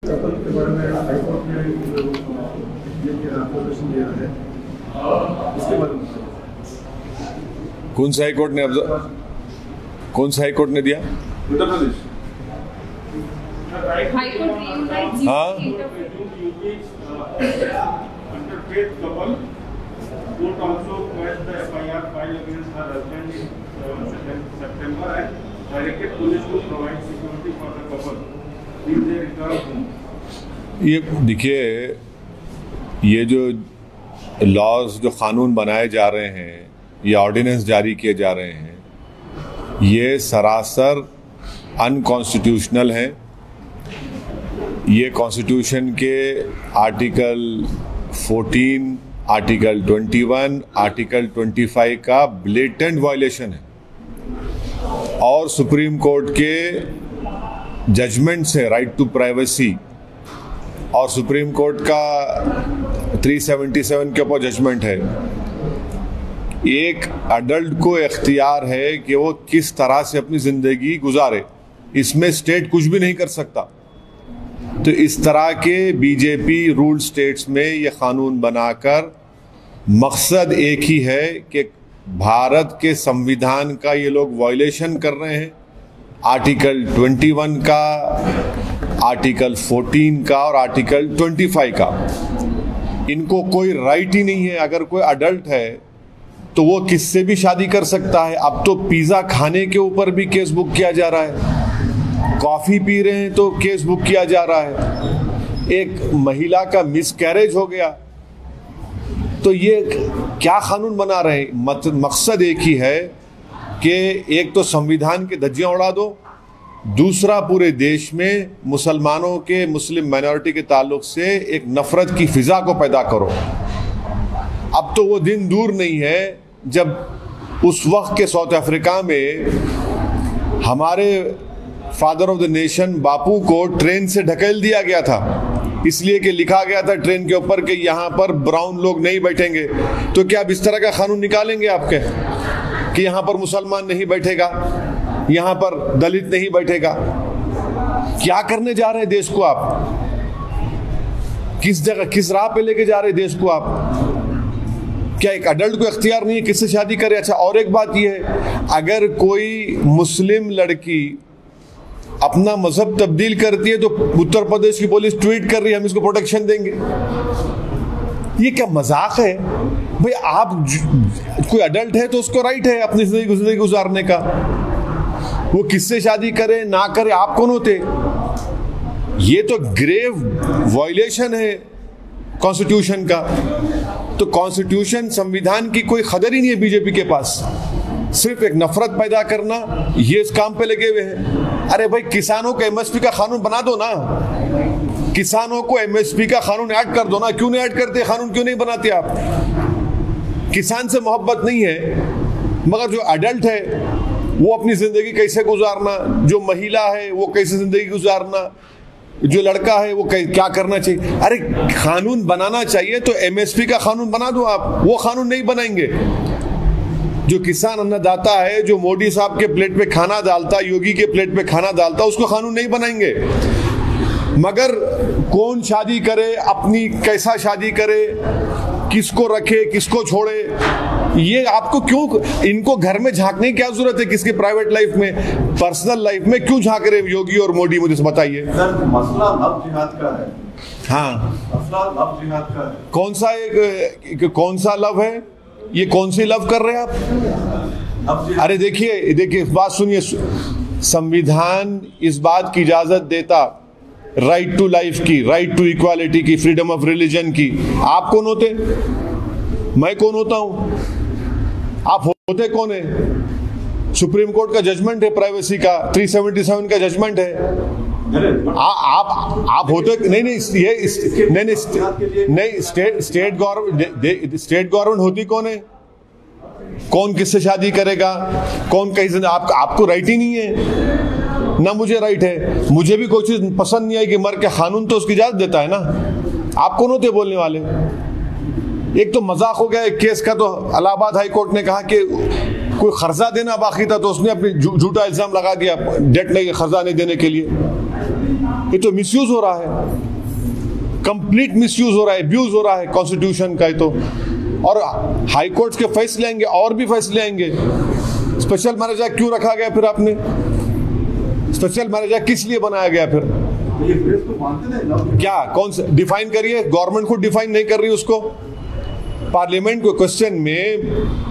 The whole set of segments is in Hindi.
कपल के बारे में हाईकोर्ट ने ऑब्जर्वेशन दिया है, इसके बारे में कौन सा हाईकोर्ट ने दिया? उत्तर प्रदेश हाँ, Court also quashed the FIR filed against her husband in September and directed police to provide security for the couple if they return home. ये देखिए, ये जो लॉज, जो कानून बनाए जा रहे हैं, ये ऑर्डिनेंस जारी किए जा रहे हैं, ये सरासर अनकॉन्स्टिट्यूशनल हैं। ये कॉन्स्टिट्यूशन के आर्टिकल 14, आर्टिकल 21, आर्टिकल 25 का ब्लेटेंट वायलेशन है और सुप्रीम कोर्ट के जजमेंट से राइट टू प्राइवेसी और सुप्रीम कोर्ट का 377 के ऊपर जजमेंट है। एक अडल्ट को इख्तियार है कि वो किस तरह से अपनी जिंदगी गुजारे, इसमें स्टेट कुछ भी नहीं कर सकता। तो इस तरह के बीजेपी रूल स्टेट्स में ये कानून बनाकर मकसद एक ही है कि भारत के संविधान का ये लोग वायलेशन कर रहे हैं, आर्टिकल 21 का, आर्टिकल 14 का और आर्टिकल 25 का। इनको कोई राइट ही नहीं है। अगर कोई अडल्ट है तो वो किससे भी शादी कर सकता है। अब तो पिज़्ज़ा खाने के ऊपर भी केस बुक किया जा रहा है, कॉफ़ी पी रहे हैं तो केस बुक किया जा रहा है, एक महिला का मिसकैरेज हो गया तो ये क्या कानून बना रहे हैं। मकसद एक ही है कि एक तो संविधान के धज्जियां उड़ा दो, दूसरा पूरे देश में मुसलमानों के, मुस्लिम माइनॉरिटी के ताल्लुक से एक नफरत की फिजा को पैदा करो। अब तो वो दिन दूर नहीं है जब उस वक्त के साउथ अफ्रीका में हमारे फादर ऑफ द नेशन बापू को ट्रेन से ढकेल दिया गया था, इसलिए कि लिखा गया था ट्रेन के ऊपर कि यहाँ पर ब्राउन लोग नहीं बैठेंगे। तो क्या अब इस तरह का कानून निकालेंगे आपके कि यहाँ पर मुसलमान नहीं बैठेगा, यहाँ पर दलित नहीं बैठेगा? क्या करने जा रहे हैं देश को आप? किस जगह, किस राह पे लेके जा रहे हैं देश को आप? क्या एक अडल्ट को इख्तियार नहीं है किससे शादी करे? अच्छा, और एक बात यह है, अगर कोई मुस्लिम लड़की अपना मजहब तब्दील करती है तो उत्तर प्रदेश की पुलिस ट्वीट कर रही है हम इसको प्रोटेक्शन देंगे। ये क्या मजाक है भाई? आप कोई अडल्ट है तो उसको राइट है अपनी जिंदगी गुजारने का, वो किससे शादी करे ना करे, आप कौन होते? ये तो ग्रेव वायलेशन है कॉन्स्टिट्यूशन का। तो कॉन्स्टिट्यूशन, संविधान की कोई कदर ही नहीं है बीजेपी के पास, सिर्फ एक नफरत पैदा करना, ये इस काम पे लगे हुए हैं। अरे भाई, किसानों को एमएसपी का कानून बना दो ना, किसानों को एमएसपी का कानून ऐड कर दो ना। क्यों नहीं ऐड करते? कानून क्यों नहीं बनाते आप? किसान से मोहब्बत नहीं है, मगर जो अडल्ट है वो अपनी जिंदगी कैसे गुजारना, जो महिला है वो कैसे जिंदगी गुजारना, जो लड़का है वो क्या करना चाहिए। अरे कानून बनाना चाहिए तो एमएसपी का कानून बना दो आप। वो कानून नहीं बनाएंगे। जो किसान अन्नदाता है, जो मोदी साहब के प्लेट पे खाना डालता, योगी के प्लेट पे खाना डालता, उसको कानून नहीं बनाएंगे। मगर कौन शादी करे, अपनी कैसा शादी करे, किसको रखे किसको छोड़े, ये आपको क्यों, इनको घर में झांकने की क्या जरूरत है? किसके प्राइवेट लाइफ में, पर्सनल लाइफ में क्यों झांक रहे योगी और मोदी? मुझे बताइए। मसला लव जिहाद का है। हाँ, मसला लव जिहाद का है। कौन सा लव है? ये कौन सी लव कर रहे हैं आप? अरे देखिए बात सुनिए, संविधान इस बात की इजाजत देता राइट टू लाइफ की, राइट टू इक्वालिटी की, फ्रीडम ऑफ रिलीजन की। आप कौन होते? मैं कौन होता हूं? आप होते कौन है? सुप्रीम कोर्ट का जजमेंट है प्राइवेसी का, 377 का जजमेंट है। आप होते नहीं, स्टेट गवर्नमेंट होती कौन है? कौन किससे शादी करेगा, कौन कहीं? आपको राइट ही नहीं है ना, मुझे राइट है। मुझे भी कोई चीज पसंद नहीं आई कि मर के, कानून तो उसकी इजाजत देता है ना। आप कौन होते बोलने वाले? एक तो मजाक हो गया एक केस का, तो इलाहाबाद हाई कोर्ट ने कहा कि कोई कर्जा देना बाकी था तो उसने अपनी झूठा इल्जाम लगा दिया डेट नहीं, कर्जा नहीं देने के लिए। ये तो मिसयूज हो रहा है, कंप्लीट मिसयूज हो रहा है, अब्यूज हो रहा है कॉन्स्टिट्यूशन का। तो और हाई कोर्ट के फैसले आएंगे और भी फैसले आएंगे। स्पेशल मैरिज एक्ट क्यों रखा गया फिर आपने? स्पेशल मैरिज एक्ट किस लिए बनाया गया फिर? ये प्रेस को मानते थे ना? क्या कौन सा डिफाइन करिए? गवर्नमेंट खुद डिफाइन नहीं कर रही उसको। पार्लियामेंट के क्वेश्चन में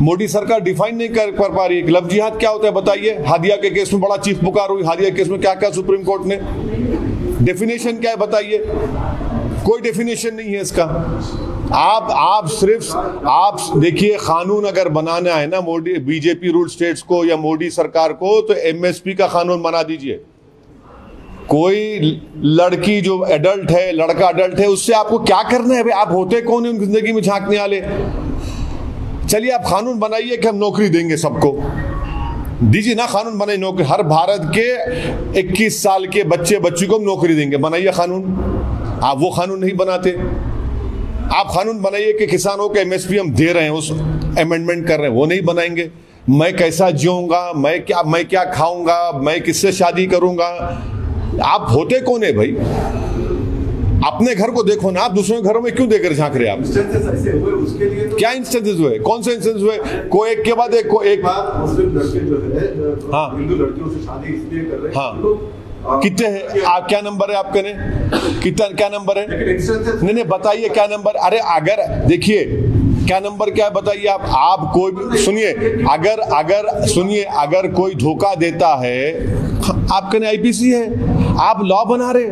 मोदी सरकार डिफाइन नहीं कर पा रही है। लव जिहाद क्या होता है बताइए। हादिया के केस में बड़ा चीख पुकार हुई, हादिया केस में क्या क्या सुप्रीम कोर्ट ने डेफिनेशन क्या है बताइए? कोई डेफिनेशन नहीं है इसका। आप देखिए, कानून अगर बनाना है ना मोदी बीजेपी रूल स्टेट्स को या मोदी सरकार को, तो एमएसपी का कानून बना दीजिए। कोई लड़की जो एडल्ट है, लड़का एडल्ट है, उससे आपको क्या करना है भाई? आप होते कौन है उनकी जिंदगी में झांकने वाले? चलिए आप कानून बनाइए कि हम नौकरी देंगे सबको, दीजिए ना कानून बनाइए नौकरी। हर भारत के 21 साल के बच्ची को नौकरी देंगे, बनाइए कानून। आप वो कानून नहीं बनाते। आप कानून बनाइए कि किसानों के एमएसपी हम दे रहे हैं, उस अमेंडमेंट कर रहे हैं, वो नहीं बनाएंगे। मैं कैसा जीऊंगा, मैं क्या खाऊंगा, मैं किससे शादी करूंगा? आप होते कौन है भाई? अपने घर को देखो ना, आप दूसरों के घरों में क्यों देकर झांक रहे हैं आप? ऐसे हुए उसके लिए तो क्या इंस्टेंसेस हुए? कौन से इंस्टेंस हुए? कोई एक के बाद एक बात मुस्लिम लड़के जो है हाँ। हिंदू लड़कियों से शादी इसलिए कर रहे हैं हाँ। तो कितने हैं आप? क्या नंबर है आपके? ने कितना क्या नंबर है? नहीं बताइए क्या नंबर। अरे अगर देखिए क्या नंबर क्या है बताइए आप कोई भी सुनिए, अगर कोई धोखा देता है, आपके ने आईपीसी है, आप लॉ बना रहे।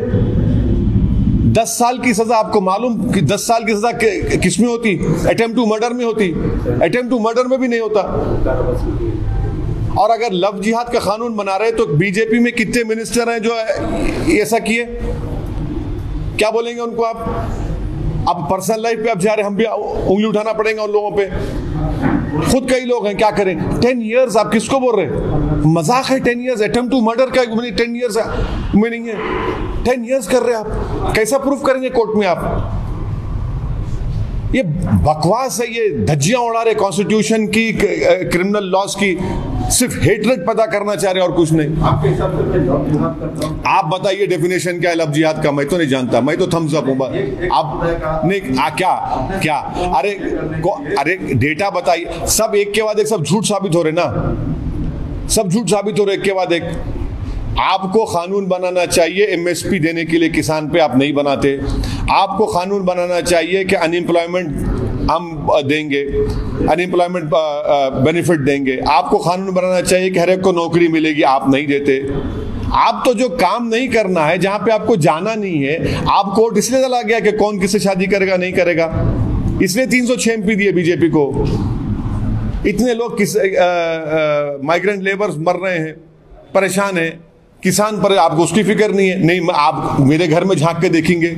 10 साल की सजा, आपको मालूम कि 10 साल की सजा किसमें होती? अटेम्प्ट टू मर्डर में होती। अटेम्प्ट टू मर्डर में भी नहीं होता। और अगर लव जिहाद का कानून बना रहे तो बीजेपी में कितने मिनिस्टर हैं जो ऐसा किए? क्या बोलेंगे उनको आप पर्सनल लाइफ पे आप जा रहे, हम भी उंगली उठाना पड़ेगा उन लोगों पे। खुद कई लोग हैं, क्या करें? 10 इयर्स आप किसको बोल रहे हैं? मजाक है 10 इयर्स? अटेम्प्ट टू मर्डर का 10 इयर्स में नहीं है। 10 इयर्स कर रहे हैं आप, कैसा प्रूफ करेंगे कोर्ट में आप? ये बकवास है, ये धज्जियां उड़ा रहे कॉन्स्टिट्यूशन की, क्रिमिनल लॉज की, सिर्फ हेटरेट पैदा करना चाह रहे और कुछ नहीं। आपके हिसाब से मैं लव जिहाद करता हूं। आप बताइए डेफिनेशन क्या है लव जिहाद का? मैं तो नहीं जानता, मैं तो थम्स अप हूं। आप नहीं क्या अरे डेटा बताइए। सब एक के बाद एक सब झूठ साबित हो रहे ना, सब झूठ साबित हो रहे एक के बाद एक। आपको कानून बनाना चाहिए एमएसपी देने के लिए किसान पे, आप नहीं बनाते। आपको कानून बनाना चाहिए कि अनएम्प्लॉयमेंट हम देंगे, अनएम्प्लॉयमेंट बेनिफिट देंगे। आपको कानून बनाना चाहिए कि हर एक को नौकरी मिलेगी, आप नहीं देते। आप तो जो काम नहीं करना है, जहां पे आपको जाना नहीं है, आप कोर्ट इसलिए चला गया कि कौन किससे शादी करेगा नहीं करेगा, इसलिए 306 एमपी दिए बीजेपी को। इतने लोग माइग्रेंट लेबर्स मर रहे हैं, परेशान हैं, किसान पर आपको उसकी फिक्र नहीं है। नहीं, आप मेरे घर में झांक के देखेंगे,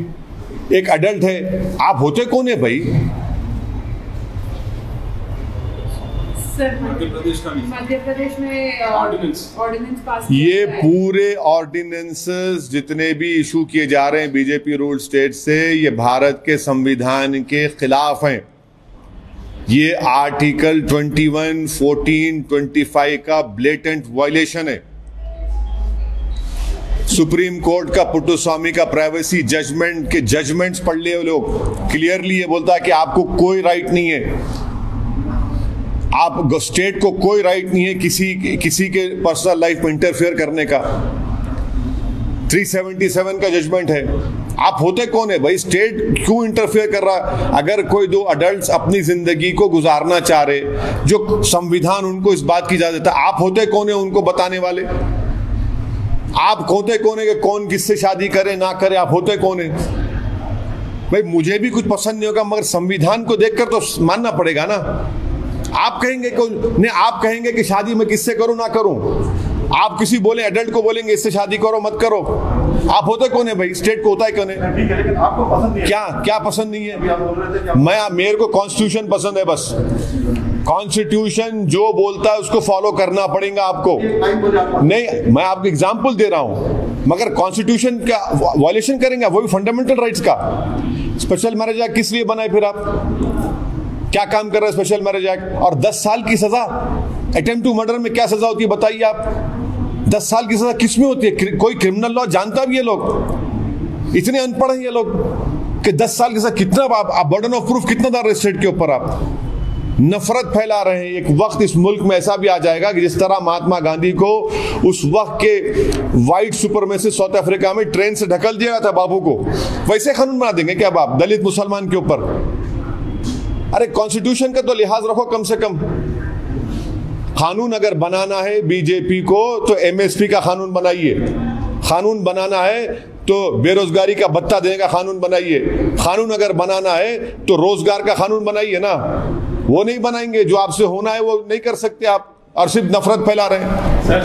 एक अडल्ट है, आप होते कौन है भाई? मध्य प्रदेश में ऑर्डिनेंस पास, ये पूरे ऑर्डिनेंसेस जितने भी इशू किए जा रहे हैं बीजेपी रूल स्टेट से, ये भारत के संविधान के खिलाफ हैं। ये आर्टिकल 21, 14, 25 का ब्लेटेंट वायलेशन है। सुप्रीम कोर्ट का पुट्टुस्वामी का प्राइवेसी जजमेंट के जजमेंट्स पढ़ लिए लोग, क्लियरली ये बोलता है कि आपको कोई राइट नहीं है, आप स्टेट को कोई राइट नहीं है किसी के पर्सनल लाइफ में इंटरफेयर करने का। 377 का जजमेंट है। आप होते कौन है भाई? स्टेट क्यों इंटरफेयर कर रहा? अगर कोई दो अडल्ट्स अपनी जिंदगी को गुजारना चाह रहे, जो संविधान उनको इस बात की इजाजत देता, आप होते कौन है उनको बताने वाले? आप होते कौन है कि कौन किससे शादी करे ना करे? आप होते कौन है भाई? मुझे भी कुछ पसंद नहीं होगा, मगर संविधान को देखकर तो मानना पड़ेगा ना। आप कहेंगे कि शादी मैं किससे करूं ना करूं, आप किसी बोले एडल्ट को बोलेंगे इससे शादी करो मत करो। आप होते कौन है भाई? स्टेट को होता है कौन है? ठीक है, लेकिन आपको पसंद नहीं है। क्या पसंद नहीं है? आप बोल रहे थे कि मेरे को कॉन्स्टिट्यूशन पसंद है बस। कॉन्स्टिट्यूशन जो बोलता है उसको फॉलो करना पड़ेगा आपको। नहीं, मैं आपको एग्जाम्पल दे रहा हूं, मगर कॉन्स्टिट्यूशन का वायलेशन करेंगे, वो भी फंडामेंटल राइट्स का। स्पेशल मैरिज एक्ट किस लिए बनाए फिर? आप क्या काम कर रहे हैं स्पेशल मैरिज एक्ट? और 10 साल की सजा, अटेम्प्ट टू मर्डर में क्या सजा होती है बताइए आप? 10 साल की सजा किस में होती है? कोई क्रिमिनल लॉ जानता भी है? लोग इतने अनपढ़ हैं ये लोग कि 10 साल की सजा कितना आप बर्डन ऑफ प्रूफ कितना था स्टेट के ऊपर? आप नफरत फैला रहे हैं। एक वक्त इस मुल्क में ऐसा भी आ जाएगा कि जिस तरह महात्मा गांधी को उस वक्त के वाइट सुपरमेसिस्ट साउथ अफ्रीका में ट्रेन से ढकल दिया था बाबू को, वैसे कानून बना देंगे क्या आप दलित मुसलमान के ऊपर? अरे कॉन्स्टिट्यूशन का तो लिहाज रखो कम से कम। कानून अगर बनाना है बीजेपी को तो एमएसपी का कानून बनाइए। कानून बनाना है तो बेरोजगारी का भत्ता देने का कानून बनाइए। कानून अगर बनाना है तो रोजगार का कानून बनाइए ना। वो नहीं बनाएंगे, जो आपसे होना है वो नहीं कर सकते आप, और सिर्फ नफरत फैला रहे हैं। सर,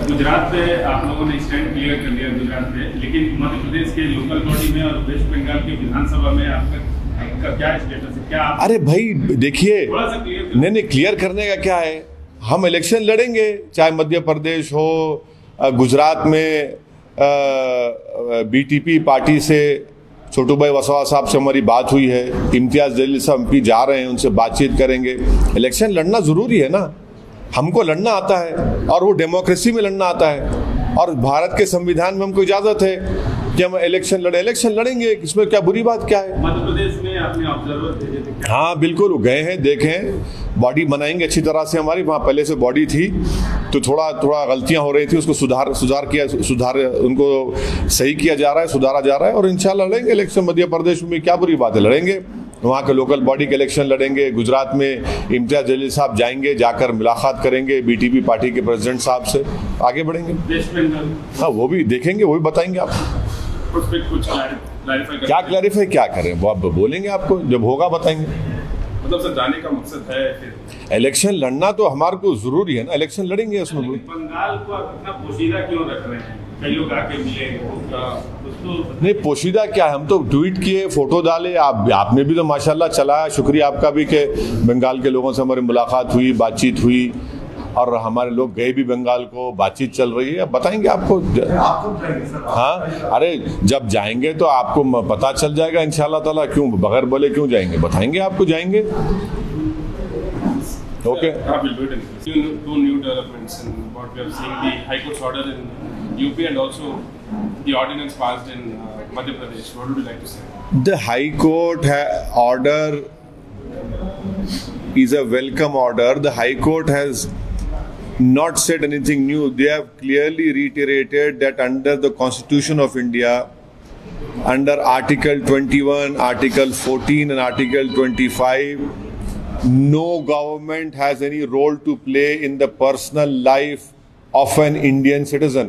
गुजरात में आप लोगों ने स्टैंड क्लियर कर लिया गुजरात में, लेकिन मध्य प्रदेश के लोकल बॉडी में और वेस्ट बंगाल की विधानसभा में आपका क्या स्टेटस है? क्या अरे भाई देखिए, नहीं क्लियर करने का क्या है, हम इलेक्शन लड़ेंगे, चाहे मध्य प्रदेश हो, गुजरात में बीटीपी पार्टी से छोटू भाई वसवा साहब से हमारी बात हुई है, इम्तियाज जलील साहब एमपी जा रहे हैं, उनसे बातचीत करेंगे। इलेक्शन लड़ना जरूरी है ना, हमको लड़ना आता है और वो डेमोक्रेसी में लड़ना आता है, और भारत के संविधान में हमको इजाजत है कि हम इलेक्शन लड़ेंगे। इसमें क्या बुरी बात क्या है? मध्य प्रदेश में आपने ऑब्जर्वर भेजे थे? हाँ बिल्कुल, गए हैं, देखें, बॉडी बनाएंगे अच्छी तरह से। हमारी वहाँ पहले से बॉडी थी तो थोड़ा गलतियां हो रही थी, उसको सुधार उनको सही किया जा रहा है, सुधारा जा रहा है, और इंशाल्लाह लड़ेंगे इलेक्शन। मध्य प्रदेश में क्या बुरी बात है, लड़ेंगे। वहाँ के लोकल बॉडी के इलेक्शन लड़ेंगे। गुजरात में इम्तियाज जलील साहब जाएंगे, जाकर मुलाकात करेंगे बीटीपी पार्टी के प्रेसिडेंट साहब से, आगे बढ़ेंगे। हाँ वो भी देखेंगे, वो भी बताएंगे आपको। क्या क्लैरिफाई क्या करें, वो आप बोलेंगे, आपको जब होगा बताएंगे। मतलब सर जाने का मकसद है फिर इलेक्शन लड़ना तो हमारे को जरूरी है ना, इलेक्शन लड़ेंगे उसमें। बंगाल को आप इतना पोशीदा क्यों रख रहे हैं? कई लोग आके मिले नहीं, पोशीदा क्या है, हम तो ट्वीट किए, फोटो डाले, आपने भी तो माशाल्लाह चलाया, शुक्रिया आपका भी कि बंगाल के लोगों से हमारी मुलाकात हुई, बातचीत हुई, और हमारे लोग गए भी बंगाल को, बातचीत चल रही है, बताएंगे आपको। हाँ अरे जब जाएंगे तो आपको पता चल जाएगा इंशाल्लाह ताला, क्यों बगैर बोले क्यों जाएंगे, बताएंगे आपको, जाएंगे। Okay. Two new developments in what we have seen, the High Court's order in UP and also the ordinance passed in Madhya Pradesh. What would you like to say? The High Court order is a welcome order. The High Court has not said anything new. They have clearly reiterated that under the Constitution of India, under Article 21, Article 14 and Article 25, no government has any role to play in the personal life of an Indian citizen.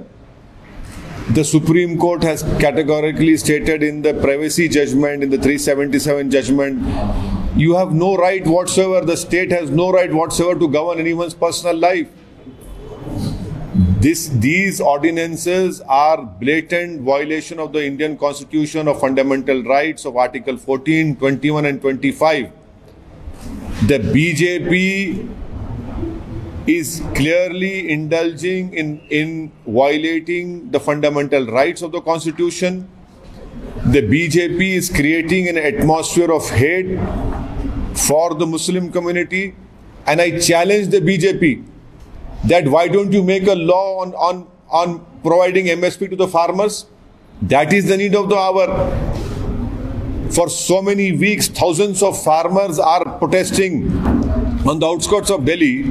The Supreme Court has categorically stated in the privacy judgment, in the 377 judgment, you have no right whatsoever, the state has no right whatsoever to govern anyone's personal life. These ordinances are blatant violation of the Indian Constitution, of fundamental rights of Article 14, 21 and 25. The BJP is clearly indulging in violating the fundamental rights of the Constitution. The BJP is creating an atmosphere of hate for the Muslim community, and I challenge the BJP that why don't you make a law on providing MSP to the farmers? That is the need of the hour. For so many weeks, thousands of farmers are protesting on the outskirts of Delhi,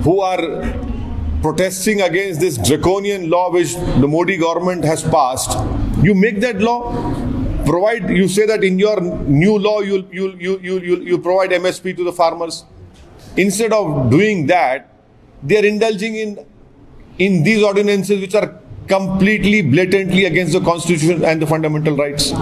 who are protesting against this draconian law which the Modi government has passed. You make that law, provide. You say that in your new law you provide MSP to the farmers. Instead of doing that, they are indulging in these ordinances which are completely, blatantly against the Constitution and the fundamental rights.